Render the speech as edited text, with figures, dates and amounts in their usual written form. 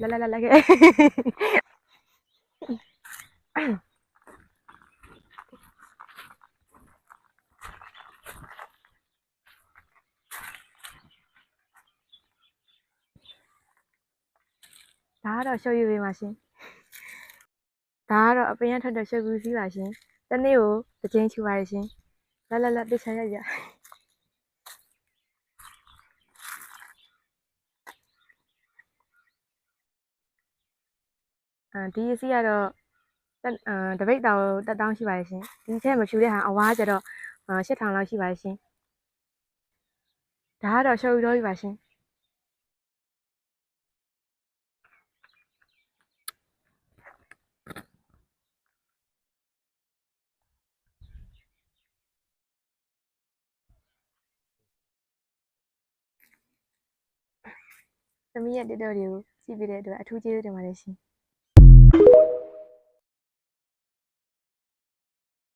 လာခဲ့ဒါကတော့ရှုပ်ရွေးပေးပါရှင်ဒါကတော့အပင်ရထွက်တဲ့ရှုပ်ကူးစီးပါရှင်တနေ့ကိုတစ်ချိန်ချူပါရရှင်လာတစ်ချမ်းရဒီအစီကတော့တပိတ်တောင်တက်တောင်းရှိပါရဲ့ရှင်ဒီထဲမဖြူတဲ့ဟာအဝါကျတော့8000လောက်ရှိပါရဲ့ရှင်ဒါကတော့ရှုပ်ရွေးတော့ပြီပါရှင်သမီးရဲ့တက်တော်တွေကိုကြည့်ပေးတဲ့အတွက်အထူးကျေးဇူးတင်ပါတယ်ရှင်